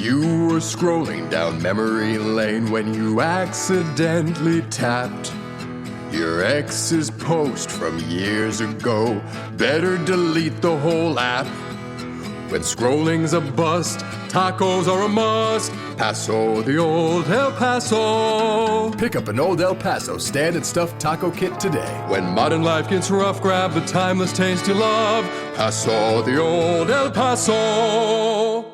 You were scrolling down memory lane when you accidentally tapped your ex's post from years ago. Better delete the whole app. When scrolling's a bust, tacos are a must. Paso, the old El Paso. Pick up an old El Paso stand and stuffed taco kit today. When modern life gets rough, grab the timeless taste you love. Paso, the old El Paso.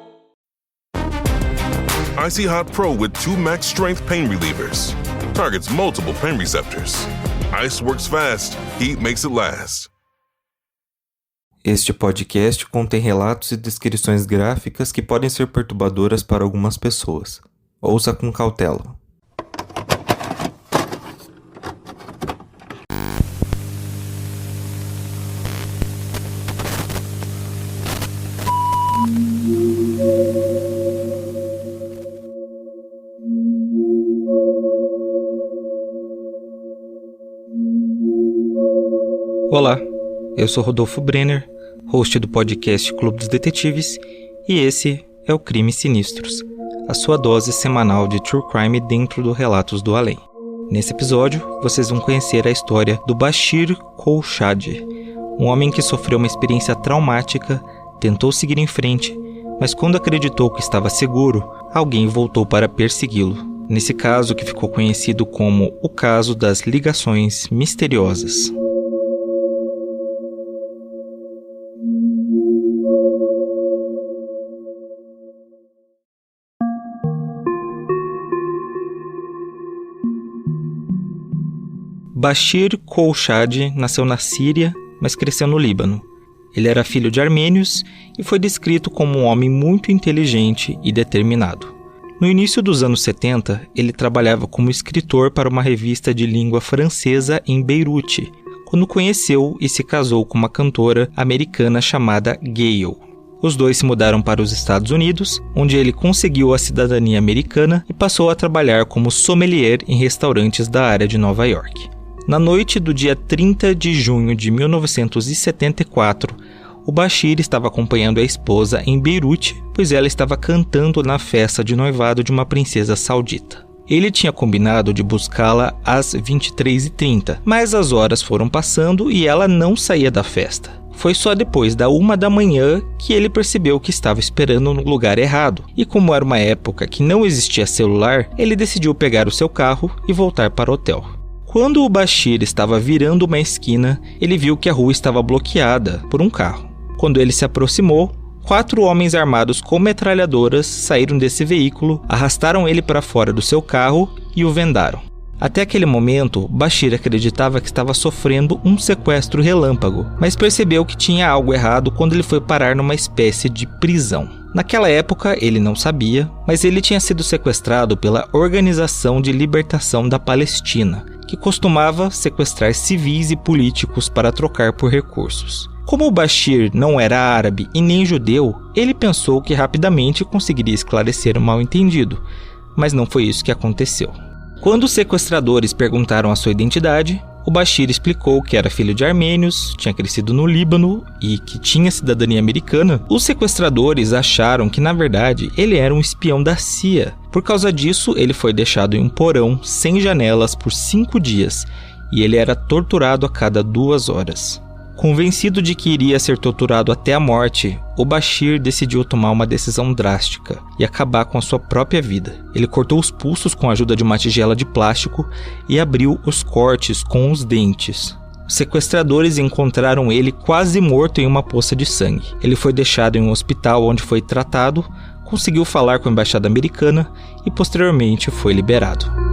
Icy Hot Pro with 2 max strength pain relievers. Targets multiple pain receptors. Ice works fast, heat makes it last. Este podcast contém relatos e descrições gráficas que podem ser perturbadoras para algumas pessoas. Ouça com cautela. Olá, eu sou Rodolfo Brenner, host do podcast Clube dos Detetives, e esse é o Crimes Sinistros, a sua dose semanal de True Crime dentro do Relatos do Além. Nesse episódio, vocês vão conhecer a história do Bashir Khosrowshahi, um homem que sofreu uma experiência traumática, tentou seguir em frente, mas quando acreditou que estava seguro, alguém voltou para persegui-lo. Nesse caso que ficou conhecido como o caso das ligações misteriosas. Bashir Khosrowshahi nasceu na Síria, mas cresceu no Líbano. Ele era filho de armênios e foi descrito como um homem muito inteligente e determinado. No início dos anos 70, ele trabalhava como escritor para uma revista de língua francesa em Beirute, quando conheceu e se casou com uma cantora americana chamada Gayle. Os dois se mudaram para os Estados Unidos, onde ele conseguiu a cidadania americana e passou a trabalhar como sommelier em restaurantes da área de Nova York. Na noite do dia 30 de junho de 1974, o Bashir estava acompanhando a esposa em Beirute, pois ela estava cantando na festa de noivado de uma princesa saudita. Ele tinha combinado de buscá-la às 23h30, mas as horas foram passando e ela não saía da festa. Foi só depois da 1 da manhã que ele percebeu que estava esperando no lugar errado, e como era uma época que não existia celular, ele decidiu pegar o seu carro e voltar para o hotel. Quando o Bashir estava virando uma esquina, ele viu que a rua estava bloqueada por um carro. Quando ele se aproximou, 4 homens armados com metralhadoras saíram desse veículo, arrastaram ele para fora do seu carro e o vendaram. Até aquele momento, Bashir acreditava que estava sofrendo um sequestro relâmpago, mas percebeu que tinha algo errado quando ele foi parar numa espécie de prisão. Naquela época, ele não sabia, mas ele tinha sido sequestrado pela Organização de Libertação da Palestina, que costumava sequestrar civis e políticos para trocar por recursos. Como o Bashir não era árabe e nem judeu, ele pensou que rapidamente conseguiria esclarecer o mal-entendido, mas não foi isso que aconteceu. Quando os sequestradores perguntaram a sua identidade, o Bashir explicou que era filho de armênios, tinha crescido no Líbano e que tinha cidadania americana. Os sequestradores acharam que, na verdade, ele era um espião da CIA. Por causa disso, ele foi deixado em um porão sem janelas por 5 dias e ele era torturado a cada 2 horas. Convencido de que iria ser torturado até a morte, o Bashir decidiu tomar uma decisão drástica e acabar com a sua própria vida. Ele cortou os pulsos com a ajuda de uma tigela de plástico e abriu os cortes com os dentes. Os sequestradores encontraram ele quase morto em uma poça de sangue. Ele foi deixado em um hospital onde foi tratado, conseguiu falar com a embaixada americana e posteriormente foi liberado.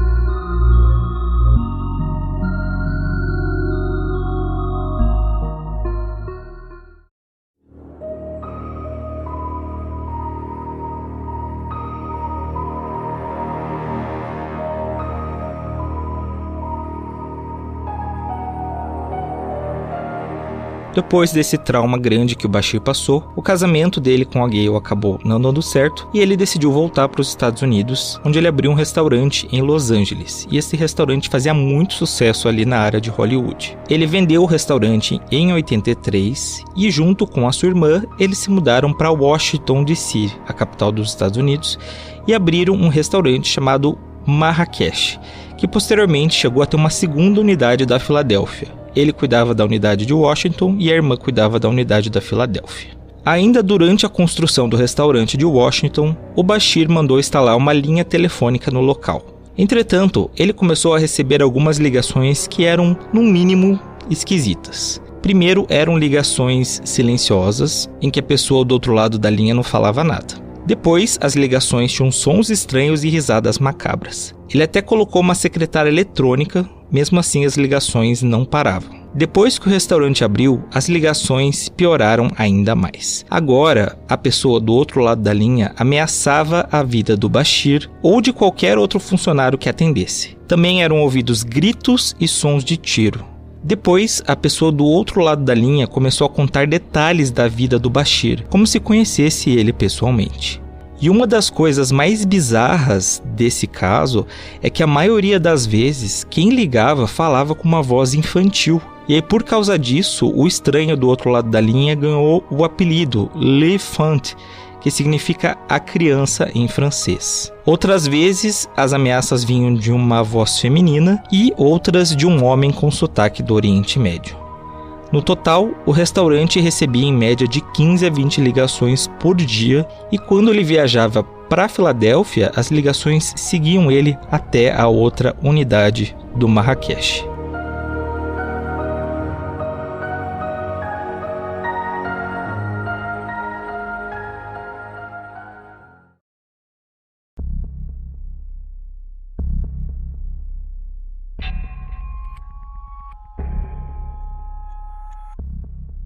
Depois desse trauma grande que o Bashir passou, o casamento dele com a Gail acabou não dando certo e ele decidiu voltar para os Estados Unidos, onde ele abriu um restaurante em Los Angeles. E esse restaurante fazia muito sucesso ali na área de Hollywood. Ele vendeu o restaurante em 83 e junto com a sua irmã, eles se mudaram para Washington DC, a capital dos Estados Unidos, e abriram um restaurante chamado Marrakech, que posteriormente chegou a ter uma segunda unidade da Filadélfia. Ele cuidava da unidade de Washington e a irmã cuidava da unidade da Filadélfia. Ainda durante a construção do restaurante de Washington, o Bashir mandou instalar uma linha telefônica no local. Entretanto, ele começou a receber algumas ligações que eram, no mínimo, esquisitas. Primeiro, eram ligações silenciosas, em que a pessoa do outro lado da linha não falava nada. Depois, as ligações tinham sons estranhos e risadas macabras. Ele até colocou uma secretária eletrônica, mesmo assim as ligações não paravam. Depois que o restaurante abriu, as ligações pioraram ainda mais. Agora, a pessoa do outro lado da linha ameaçava a vida do Bashir ou de qualquer outro funcionário que atendesse. Também eram ouvidos gritos e sons de tiro. Depois, a pessoa do outro lado da linha começou a contar detalhes da vida do Bashir, como se conhecesse ele pessoalmente. E uma das coisas mais bizarras desse caso é que a maioria das vezes quem ligava falava com uma voz infantil. E aí, por causa disso, o estranho do outro lado da linha ganhou o apelido L'Enfant, que significa a criança em francês. Outras vezes, as ameaças vinham de uma voz feminina e outras de um homem com sotaque do Oriente Médio. No total, o restaurante recebia em média de 15 a 20 ligações por dia e quando ele viajava para Filadélfia, as ligações seguiam ele até a outra unidade do Marrakech.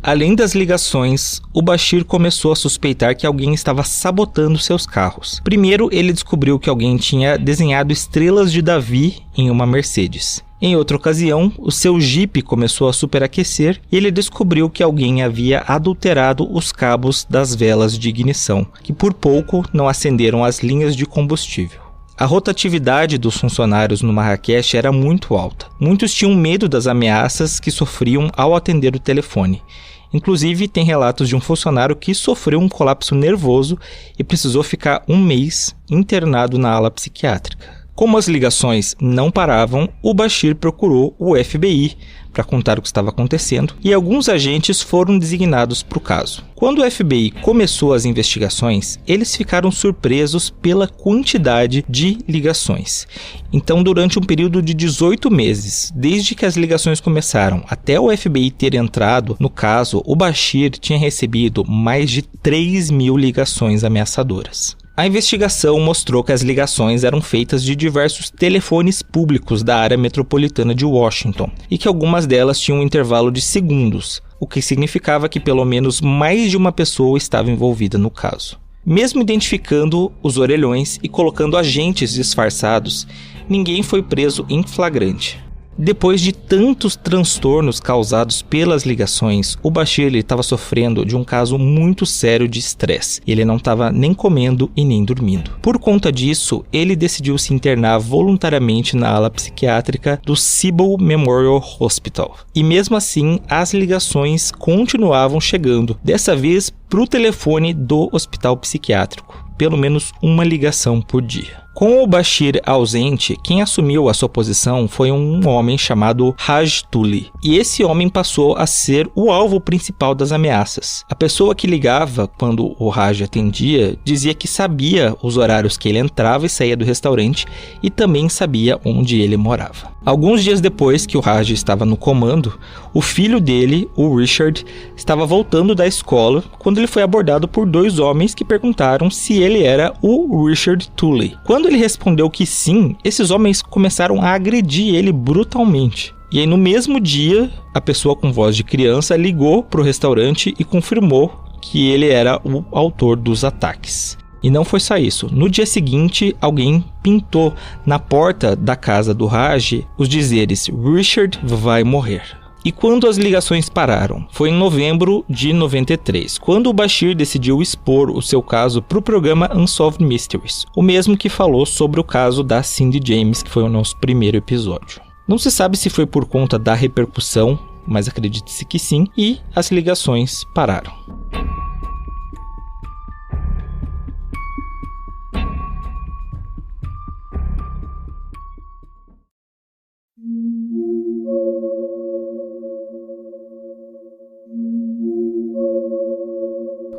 Além das ligações, o Bashir começou a suspeitar que alguém estava sabotando seus carros. Primeiro, ele descobriu que alguém tinha desenhado estrelas de Davi em uma Mercedes. Em outra ocasião, o seu Jeep começou a superaquecer e ele descobriu que alguém havia adulterado os cabos das velas de ignição, que por pouco não acenderam as linhas de combustível. A rotatividade dos funcionários no Marrakech era muito alta. Muitos tinham medo das ameaças que sofriam ao atender o telefone. Inclusive, tem relatos de um funcionário que sofreu um colapso nervoso e precisou ficar 1 mês internado na ala psiquiátrica. Como as ligações não paravam, o Bashir procurou o FBI para contar o que estava acontecendo e alguns agentes foram designados para o caso. Quando o FBI começou as investigações, eles ficaram surpresos pela quantidade de ligações. Então, durante um período de 18 meses, desde que as ligações começaram até o FBI ter entrado no caso, o Bashir tinha recebido mais de 3.000 ligações ameaçadoras. A investigação mostrou que as ligações eram feitas de diversos telefones públicos da área metropolitana de Washington e que algumas delas tinham um intervalo de segundos, o que significava que pelo menos mais de uma pessoa estava envolvida no caso. Mesmo identificando os orelhões e colocando agentes disfarçados, ninguém foi preso em flagrante. Depois de tantos transtornos causados pelas ligações, o Bashir estava sofrendo de um caso muito sério de estresse. Ele não estava nem comendo e nem dormindo. Por conta disso, ele decidiu se internar voluntariamente na ala psiquiátrica do Cibol Memorial Hospital. E mesmo assim, as ligações continuavam chegando, dessa vez para o telefone do hospital psiquiátrico. Pelo menos uma ligação por dia. Com o Bashir ausente, quem assumiu a sua posição foi um homem chamado Raj Tuli. E esse homem passou a ser o alvo principal das ameaças. A pessoa que ligava quando o Raj atendia dizia que sabia os horários que ele entrava e saía do restaurante e também sabia onde ele morava. Alguns dias depois que o Raj estava no comando, o filho dele, o Richard, estava voltando da escola quando ele foi abordado por 2 homens que perguntaram se ele era o Richard Tully. Quando ele respondeu que sim, esses homens começaram a agredir ele brutalmente. E aí no mesmo dia, a pessoa com voz de criança ligou para o restaurante e confirmou que ele era o autor dos ataques. E não foi só isso. No dia seguinte, alguém pintou na porta da casa do Raj os dizeres "Richard vai morrer". E quando as ligações pararam? Foi em novembro de 93, quando o Bashir decidiu expor o seu caso para o programa Unsolved Mysteries, o mesmo que falou sobre o caso da Cindy James, que foi o nosso primeiro episódio. Não se sabe se foi por conta da repercussão, mas acredite-se que sim, e as ligações pararam.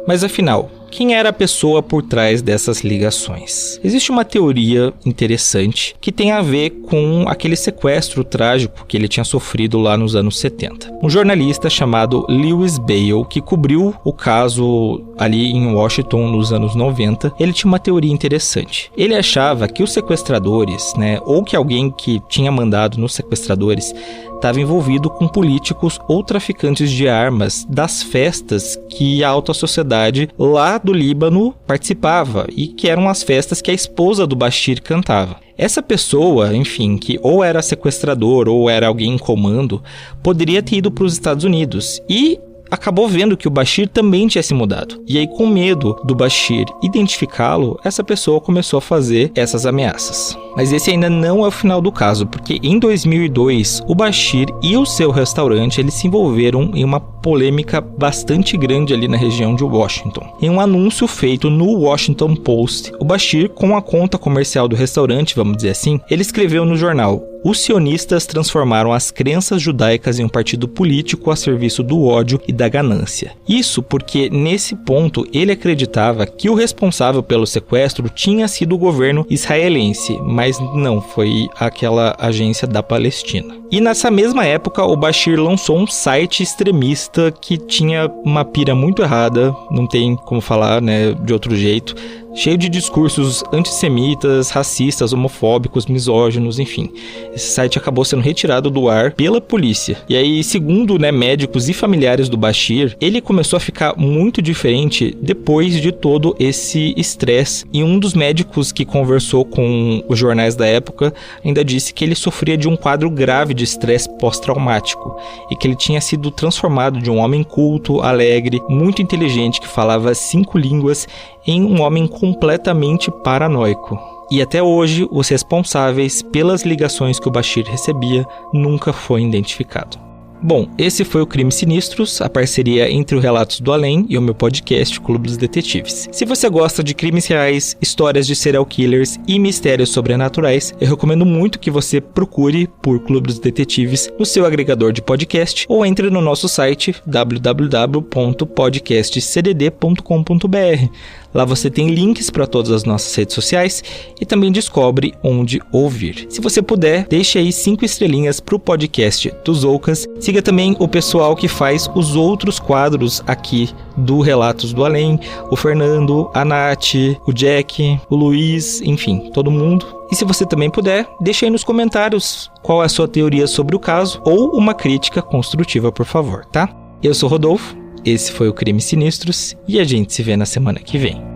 Mas afinal, quem era a pessoa por trás dessas ligações? Existe uma teoria interessante que tem a ver com aquele sequestro trágico que ele tinha sofrido lá nos anos 70. Um jornalista chamado Lewis Bale, que cobriu o caso ali em Washington nos anos 90, ele tinha uma teoria interessante. Ele achava que os sequestradores, ou que alguém que tinha mandado nos sequestradores estava envolvido com políticos ou traficantes de armas das festas que a alta sociedade lá do Líbano participava e que eram as festas que a esposa do Bashir cantava. Essa pessoa, enfim, que ou era sequestrador ou era alguém em comando, poderia ter ido para os Estados Unidos e acabou vendo que o Bashir também tinha se mudado. E aí, com medo do Bashir identificá-lo, essa pessoa começou a fazer essas ameaças. Mas esse ainda não é o final do caso, porque em 2002, o Bashir e o seu restaurante eles se envolveram em uma polêmica bastante grande ali na região de Washington. Em um anúncio feito no Washington Post, o Bashir, com a conta comercial do restaurante, vamos dizer assim, ele escreveu no jornal: os sionistas transformaram as crenças judaicas em um partido político a serviço do ódio e da ganância. Isso porque, nesse ponto, ele acreditava que o responsável pelo sequestro tinha sido o governo israelense, mas não, foi aquela agência da Palestina. E nessa mesma época, o Bashir lançou um site extremista que tinha uma pira muito errada, não tem como falar, de outro jeito, cheio de discursos antissemitas, racistas, homofóbicos, misóginos, enfim. Esse site acabou sendo retirado do ar pela polícia. E aí, segundo médicos e familiares do Bashir, ele começou a ficar muito diferente depois de todo esse estresse. E um dos médicos que conversou com os jornais da época ainda disse que ele sofria de um quadro grave de estresse pós-traumático e que ele tinha sido transformado de um homem culto, alegre, muito inteligente, que falava 5 línguas, em um homem completamente paranoico. E até hoje, os responsáveis pelas ligações que o Bashir recebia nunca foi identificado. Bom, esse foi o Crimes Sinistros, a parceria entre o Relatos do Além e o meu podcast Clube dos Detetives. Se você gosta de crimes reais, histórias de serial killers e mistérios sobrenaturais, eu recomendo muito que você procure por Clube dos Detetives no seu agregador de podcast ou entre no nosso site www.podcastcdd.com.br. Lá você tem links para todas as nossas redes sociais e também descobre onde ouvir. Se você puder, deixe aí 5 estrelinhas para o podcast dos Oucas. Siga também o pessoal que faz os outros quadros aqui do Relatos do Além. O Fernando, a Nath, o Jack, o Luiz, enfim, todo mundo. E se você também puder, deixe aí nos comentários qual é a sua teoria sobre o caso ou uma crítica construtiva, por favor, tá? Eu sou Rodolfo. Esse foi o Crimes Sinistros e a gente se vê na semana que vem.